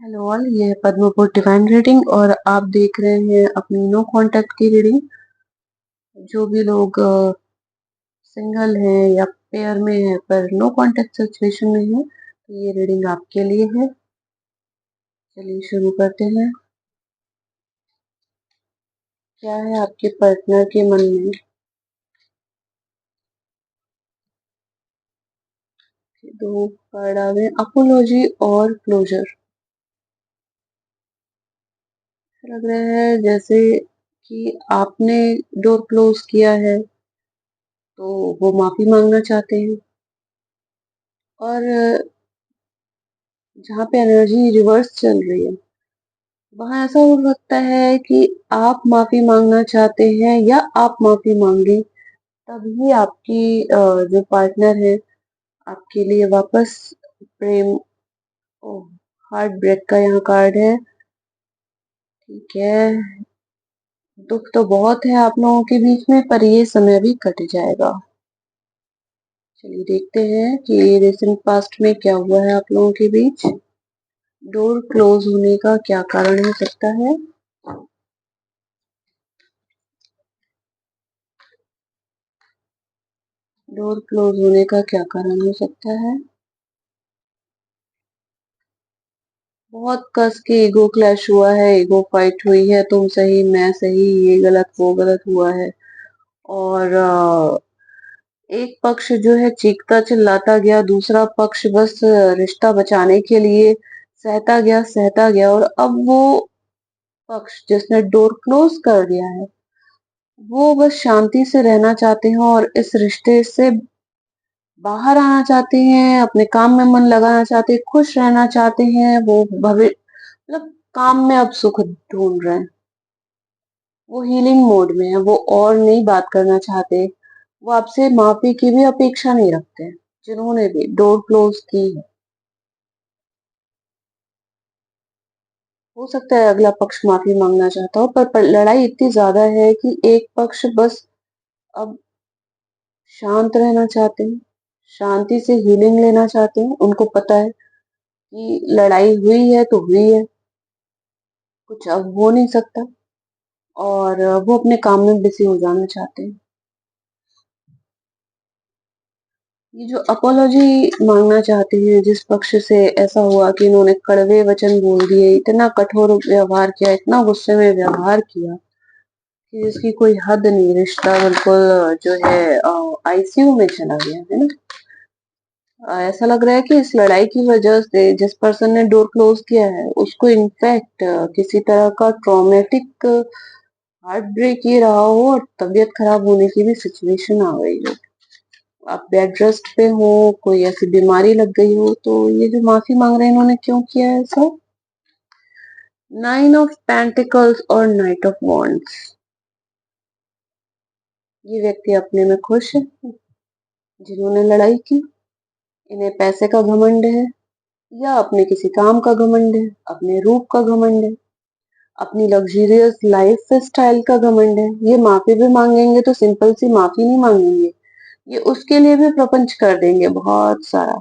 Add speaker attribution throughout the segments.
Speaker 1: Hello all, ये है Padampur divine reading और आप देख रहे हैं अपनी नो कांटेक्ट की रीडिंग। जो भी लोग सिंगल हैं या पेयर में है पर नो कांटेक्ट सिचुएशन में है तो ये रीडिंग आपके लिए है। चलिए शुरू करते हैं। क्या है आपके पार्टनर के मन में? दो कार्ड आ गए, अपोलॉजी और क्लोजर। लग रहा है जैसे कि आपने डोर क्लोज किया है तो वो माफी मांगना चाहते हैं। और जहाँ पे एनर्जी रिवर्स चल रही है वहां ऐसा हो सकता है कि आप माफी मांगना चाहते हैं या आप माफी मांगे तभी आपकी जो पार्टनर है आपके लिए वापस प्रेम। हार्ट ब्रेक का यहाँ कार्ड है। ठीक है, दुख तो बहुत है आप लोगों के बीच में पर ये समय भी कट जाएगा। चलिए देखते हैं कि रिसेंट पास्ट में क्या हुआ है आप लोगों के बीच। डोर क्लोज होने का क्या कारण हो सकता है? डोर क्लोज होने का क्या कारण हो सकता है? बहुत कस के ईगो क्लैश हुआ है, ईगो फाइट हुई है, तुम सही मैं सही, ये गलत वो गलत हुआ है। और एक पक्ष जो है चीखता चिल्लाता गया, दूसरा पक्ष बस रिश्ता बचाने के लिए सहता गया और अब वो पक्ष जिसने डोर क्लोज कर दिया है वो बस शांति से रहना चाहते हैं और इस रिश्ते से बाहर आना चाहते हैं, अपने काम में मन लगाना चाहते हैं, खुश रहना चाहते हैं। वो भविष्य मतलब काम में अब सुख ढूंढ रहे हैं। वो हीलिंग मोड में है, वो और नहीं बात करना चाहते। वो आपसे माफी की भी अपेक्षा नहीं रखते हैं जिन्होंने भी डोर क्लोज की है। हो सकता है अगला पक्ष माफी मांगना चाहता हो पर लड़ाई इतनी ज्यादा है कि एक पक्ष बस अब शांत रहना चाहते हैं, शांति से हीलिंग लेना चाहते हैं। उनको पता है कि लड़ाई हुई है तो हुई है, कुछ अब हो नहीं सकता और वो अपने काम में बिजी हो जाना चाहते हैं। ये जो अपोलॉजी मांगना चाहते हैं जिस पक्ष से ऐसा हुआ कि इन्होंने कड़वे वचन बोल दिए, इतना कठोर व्यवहार किया, इतना गुस्से में व्यवहार किया कि जिसकी कोई हद नहीं, रिश्ता बिल्कुल जो है आईसीयू में चला गया है ना। ऐसा लग रहा है कि इस लड़ाई की वजह से जिस पर्सन ने डोर क्लोज किया है उसको इनफैक्ट किसी तरह का ट्रॉमेटिक हार्ट ब्रेक ये रहा हो और तबीयत खराब होने की भी सिचुएशन आ गई हो। आप बेड रेस्ट पे हो, कोई ऐसी बीमारी लग गई हो तो ये जो माफी मांग रहे हैं इन्होंने क्यों किया है ऐसा? नाइन ऑफ पेंटिकल्स और नाइट ऑफ वॉन्ड्स। ये व्यक्ति अपने में खुश है जिन्होंने लड़ाई की। इन्हें पैसे का घमंड है या अपने किसी काम का घमंड है, अपने रूप का घमंड है, अपनी लग्जरियस लाइफ स्टाइल का घमंड है। ये माफी भी मांगेंगे तो सिंपल सी माफी नहीं मांगेंगे, ये उसके लिए भी प्रपंच कर देंगे बहुत सारा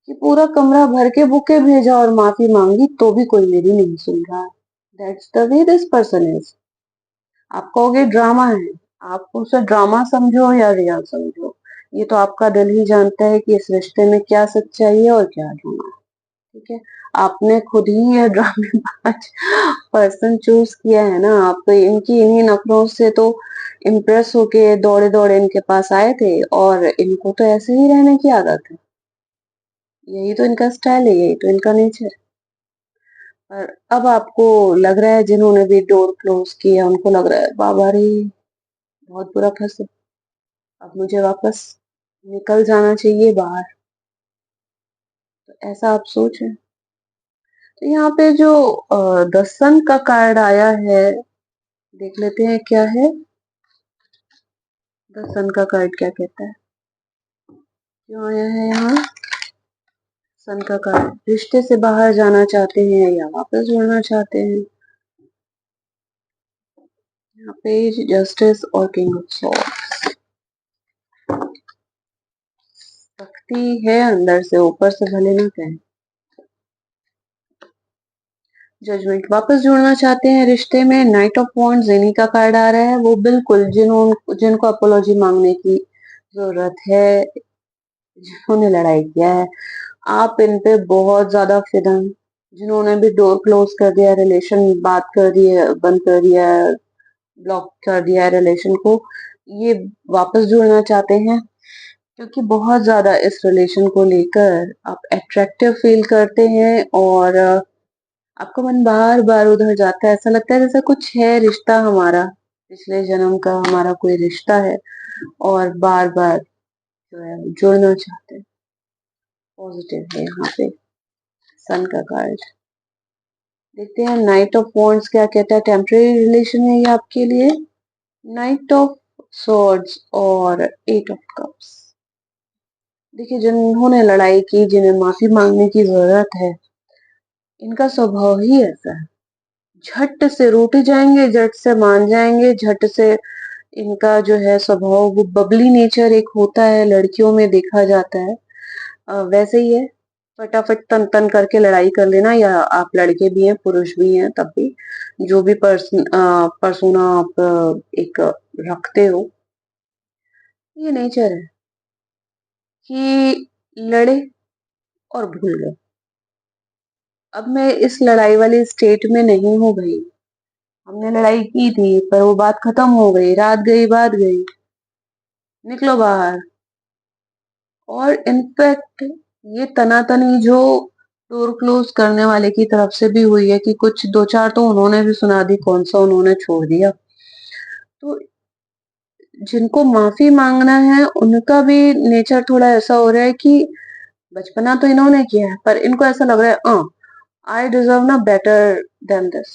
Speaker 1: कि पूरा कमरा भर के बुके भेजा और माफी मांगी तो भी कोई मेरी नहीं सुन रहा। That's the way this person is. आप कहोगे ड्रामा है, आप उसे ड्रामा समझो या रियल समझो, ये तो आपका दिल ही जानता है कि इस रिश्ते में क्या सच्चाई है और क्या ड्रामा है। ठीक है, आपने खुद ही ये ड्रामेबाज पर्सन चूज किया है ना। आप तो इनकी इन्हीं नखरों से तो इम्प्रेस होके दौड़े दौड़े इनके पास आए थे और इनको तो ऐसे ही रहने की आदत है। यही तो इनका स्टाइल है, यही तो इनका नेचर है। पर अब आपको लग रहा है जिन्होंने भी डोर क्लोज किया उनको लग रहा है बाबा रे बहुत बुरा फंसे, अब मुझे वापस निकल जाना चाहिए बाहर। तो ऐसा आप सोच रहे हैं। तो यहाँ पे जो द सन का कार्ड आया है, देख लेते हैं क्या है। द सन का कार्ड क्या कहता है, क्यों आया है यहाँ? सन का कार्ड, रिश्ते से बाहर जाना चाहते हैं या वापस जुड़ना चाहते हैं। यहाँ पे जस्टिस और किंग ऑफ सॉर्ड्स। शक्ति है अंदर से, ऊपर से भले ना कहें। जजमेंट वापस जुड़ना चाहते हैं रिश्ते में, नाइट ऑफ वॉन्ड्स इन्हीं का कार्ड आ रहा है। वो बिल्कुल जिनको अपोलॉजी मांगने की जरूरत है, जिन्होंने लड़ाई किया है, आप इन पे बहुत ज्यादा फिदा हैं। जिन्होंने भी डोर क्लोज कर दिया, रिलेशन बात कर दी है, बंद कर दिया है, ब्लॉक कर दिया है रिलेशन को, ये वापस जुड़ना चाहते हैं क्योंकि बहुत ज्यादा इस रिलेशन को लेकर आप अट्रैक्टिव फील करते हैं और आपका मन बार बार उधर जाता है। ऐसा लगता है जैसे कुछ है रिश्ता हमारा, पिछले जन्म का हमारा कोई रिश्ता है और बार बार जो है जुड़ना चाहते हैं। पॉजिटिव है यहाँ पे सन का कार्ड। देखते हैं नाइट ऑफ वॉन्ड्स क्या कहता है। टेम्परेरी रिलेशन है ये आपके लिए। नाइट ऑफ सॉर्ड्स और एट ऑफ कप्स। देखिए, जिन्होंने लड़ाई की, जिन्हें माफी मांगने की जरूरत है, इनका स्वभाव ही ऐसा है। झट से रूठ जाएंगे, झट से मान जाएंगे, झट से इनका जो है स्वभाव, वो बबली नेचर एक होता है, लड़कियों में देखा जाता है। वैसे ही है, फटाफट तन तन करके लड़ाई कर लेना, या आप लड़के भी हैं पुरुष भी हैं तब भी, जो भी पर्सोना आप एक रखते हो, ये नेचर है कि लड़े और भूल गए। अब मैं इस लड़ाई वाली स्टेट में नहीं हूँ भाई। हमने लड़ाई की थी पर वो बात खत्म हो गई, रात गई बात गई, निकलो बाहर। और इनफैक्ट ये तनातनी जो डोर क्लोज करने वाले की तरफ से भी हुई है कि कुछ दो चार तो उन्होंने भी सुना दी, कौन सा उन्होंने छोड़ दिया। तो जिनको माफी मांगना है उनका भी नेचर थोड़ा ऐसा हो रहा है कि बचपना तो इन्होंने किया है पर इनको ऐसा लग रहा है आई डिजर्व ना बेटर देन दिस।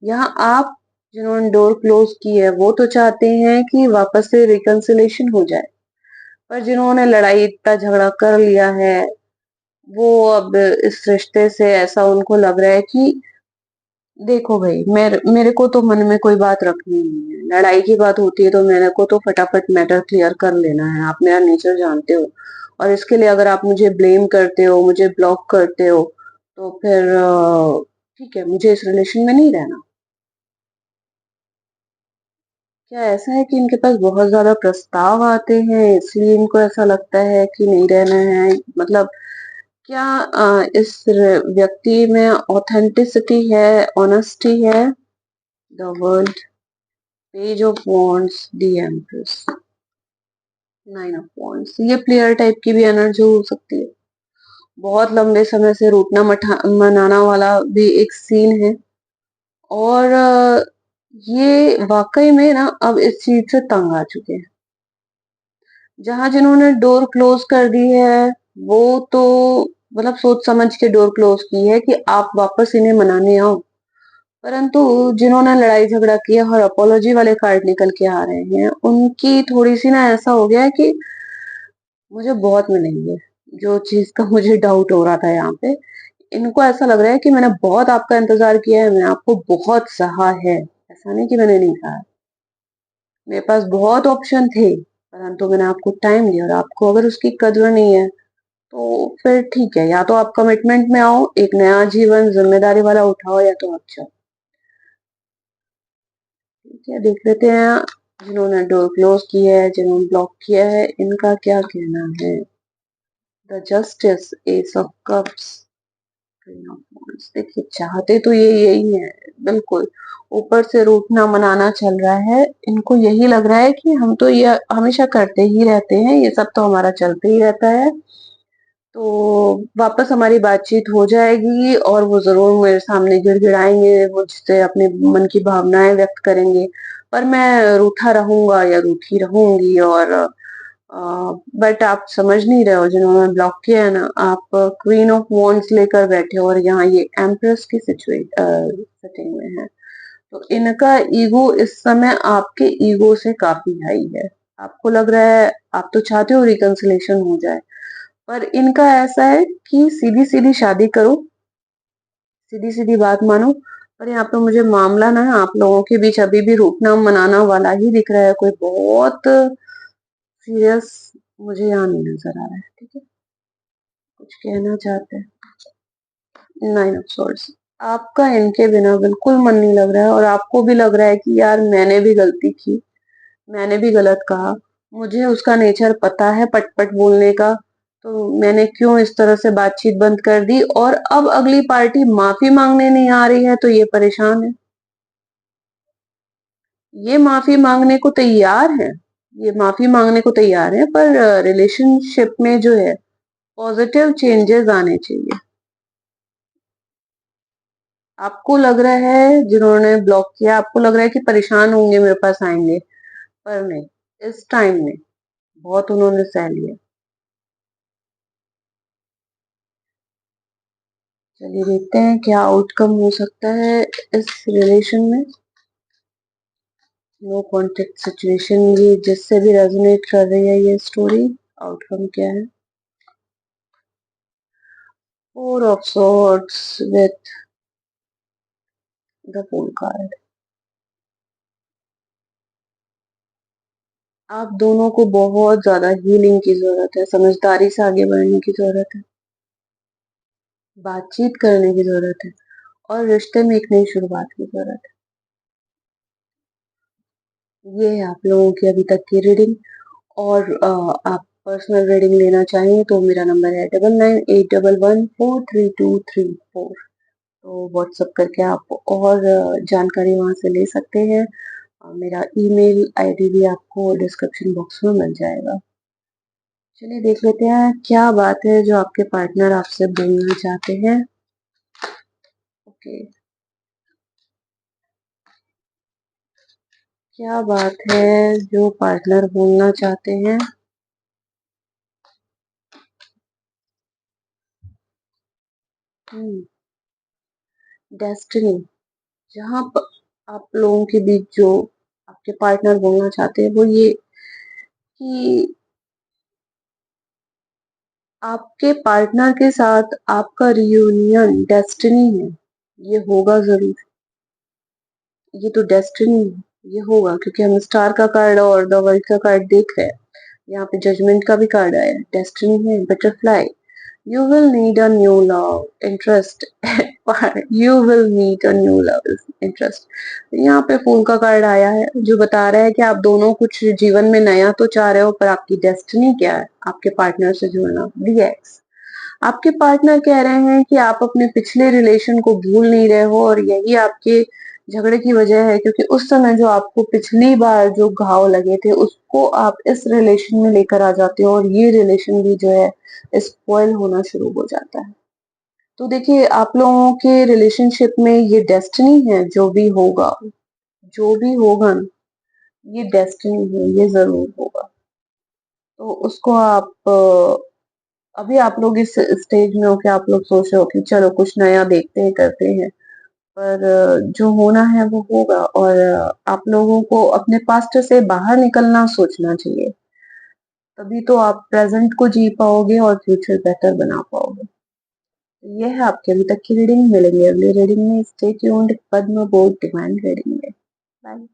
Speaker 1: यहाँ आप जिन्होंने डोर क्लोज की है वो तो चाहते हैं कि वापस से रिकंसिलेशन हो जाए, पर जिन्होंने लड़ाई इतना झगड़ा कर लिया है, वो अब इस रिश्ते से ऐसा उनको लग रहा है कि देखो भाई, मेरे को तो मन में कोई बात रखनी नहीं है। लड़ाई की बात होती है तो मेरे को तो फटाफट मैटर क्लियर कर लेना है। आप मेरा नेचर जानते हो और इसके लिए अगर आप मुझे ब्लेम करते हो, मुझे ब्लॉक करते हो, तो फिर ठीक है, मुझे इस रिलेशन में नहीं रहना। क्या ऐसा है कि इनके पास बहुत ज्यादा प्रस्ताव आते हैं इसलिए इनको ऐसा लगता है कि नहीं रहना है? मतलब क्या व्यक्ति में ऑथेंटिसिटी है, ऑनेस्टी है? The world, page of wands, the empress, nine of wands. ये प्लेयर टाइप की भी एनर्जी हो सकती है। बहुत लंबे समय से रूठना मनाना वाला भी एक सीन है। और ये वाकई में ना अब इस चीज से तंग आ चुके हैं। जहां जिन्होंने डोर क्लोज कर दी है वो तो मतलब सोच समझ के डोर क्लोज की है कि आप वापस इन्हें मनाने आओ। परंतु जिन्होंने लड़ाई झगड़ा किया और अपोलॉजी वाले कार्ड निकल के आ रहे हैं, उनकी थोड़ी सी ना ऐसा हो गया है कि मुझे बहुत मिलेंगे। जो चीज का मुझे डाउट हो रहा था यहाँ पे, इनको ऐसा लग रहा है कि मैंने बहुत आपका इंतजार किया है, मैंने आपको बहुत सहा है। ऐसा नहीं कि मैंने नहीं कहा, मेरे पास बहुत ऑप्शन थे, परंतु मैंने आपको टाइम दिया और आपको अगर उसकी कदर नहीं है तो फिर ठीक है, या तो आप कमिटमेंट में आओ, एक नया जीवन जिम्मेदारी वाला उठाओ, या तो आप चलो। ठीक है, देख लेते हैं जिन्होंने डोर क्लोज किया है, जिन्होंने ब्लॉक किया है, इनका क्या कहना है। The justice, S of cups, queen of wands. देखिए, चाहते तो ये यही है बिल्कुल। ऊपर से रूठना मनाना चल रहा है, इनको यही लग रहा है कि हम तो ये हमेशा करते ही रहते हैं, ये सब तो हमारा चलते ही रहता है, तो वापस हमारी बातचीत हो जाएगी और वो जरूर मेरे सामने गिड़गिड़ाएंगे, मुझसे अपने मन की भावनाएं व्यक्त करेंगे, पर मैं रूठा रहूंगा या रूठी रहूंगी। और बट आप समझ नहीं रहे हो, जिन्होंने ब्लॉक किया है ना, आप क्वीन ऑफ वॉन्ड्स लेकर बैठे हो और यहाँ ये एम्प्रेस की सेटिंग में है। तो इनका ईगो इस समय आपके ईगो से काफी हाई है। आपको लग रहा है, आप तो चाहते हो रिकंसिलेशन हो जाए, पर इनका ऐसा है कि सीधी सीधी शादी करो, सीधी सीधी बात मानो। पर यहाँ पे मुझे मामला ना आप लोगों के बीच अभी भी रूठना मनाना वाला ही दिख रहा है, कोई बहुत सीरियस मुझे यहाँ नहीं नजर आ रहा है। ठीक है, कुछ कहना चाहते हैं? Nine of swords. आपका इनके बिना बिल्कुल मन नहीं लग रहा है और आपको भी लग रहा है कि यार मैंने भी गलती की, मैंने भी गलत कहा, मुझे उसका नेचर पता है पट-पट बोलने का, तो मैंने क्यों इस तरह से बातचीत बंद कर दी और अब अगली पार्टी माफी मांगने नहीं आ रही है तो ये परेशान है। ये माफी मांगने को तैयार है, ये माफी मांगने को तैयार है पर रिलेशनशिप में जो है पॉजिटिव चेंजेस आने चाहिए। आपको लग रहा है जिन्होंने ब्लॉक किया आपको लग रहा है कि परेशान होंगे मेरे पास आएंगे, पर नहीं, इस टाइम में बहुत उन्होंने सह लिया। चलिए देखते हैं क्या आउटकम हो सकता है इस रिलेशन में। नो कॉन्टेक्ट सिचुएशन, ये जिससे भी रेजोनेट कर रही है ये स्टोरी, आउटकम क्या है? Four of swords with the fool card. आप दोनों को बहुत ज्यादा हीलिंग की जरूरत है, समझदारी से आगे बढ़ने की जरूरत है, बातचीत करने की जरूरत है और रिश्ते में एक नई शुरुआत की जरूरत है। ये है आप लोगों की अभी तक की रीडिंग। और आप पर्सनल रीडिंग लेना चाहें तो मेरा नंबर है 9981114323 तो व्हाट्सअप करके आप और जानकारी वहां से ले सकते हैं। मेरा ईमेल आईडी भी आपको डिस्क्रिप्शन बॉक्स में मिल जाएगा। चलिए देख लेते हैं क्या बात है जो आपके पार्टनर आपसे बोलना चाहते हैं। ओके, क्या बात है जो पार्टनर बोलना चाहते हैं? डेस्टिनी। जहाँ आप लोगों के बीच जो आपके पार्टनर बोलना चाहते हैं वो ये कि आपके पार्टनर के साथ आपका रियूनियन डेस्टिनी है, ये होगा जरूर, ये तो डेस्टिनी है, ये होगा क्योंकि हम स्टार का कार्ड और द वर्ल्ड का कार्ड देख रहे हैं। यहाँ पे जजमेंट का भी कार्ड आया है, डेस्टिनी है, butterfly. You will need a new love interest. You will meet a new love interest. यहाँ पे फूल का कार्ड आया है जो बता रहा है कि आप दोनों कुछ जीवन में नया तो चाह रहे हो पर आपकी डेस्टिनी क्या है? आपके पार्टनर से जुड़ना। दी एक्स। आपके पार्टनर कह रहे हैं कि आप अपने पिछले रिलेशन को भूल नहीं रहे हो और यही आपके झगड़े की वजह है क्योंकि उस समय जो आपको पिछली बार जो घाव लगे थे उसको आप इस रिलेशन में लेकर आ जाते हो और ये रिलेशन भी जो है स्पॉइल होना शुरू हो जाता है। तो देखिए आप लोगों के रिलेशनशिप में ये डेस्टिनी है, जो भी होगा ना, ये डेस्टिनी है, ये जरूर होगा। तो उसको आप अभी आप लोग इस स्टेज में हो कि आप लोग सोच रहे हो कि चलो कुछ नया देखते हैं करते हैं, पर जो होना है वो होगा और आप लोगों को अपने पास्ट से बाहर निकलना सोचना चाहिए, तभी तो आप प्रेजेंट को जी पाओगे और फ्यूचर बेटर बना पाओगे। ये है आपके अभी तक की रीडिंग। मिलेंगे अगली रीडिंग में। Stay tuned. Padma board divine reading में। बाय।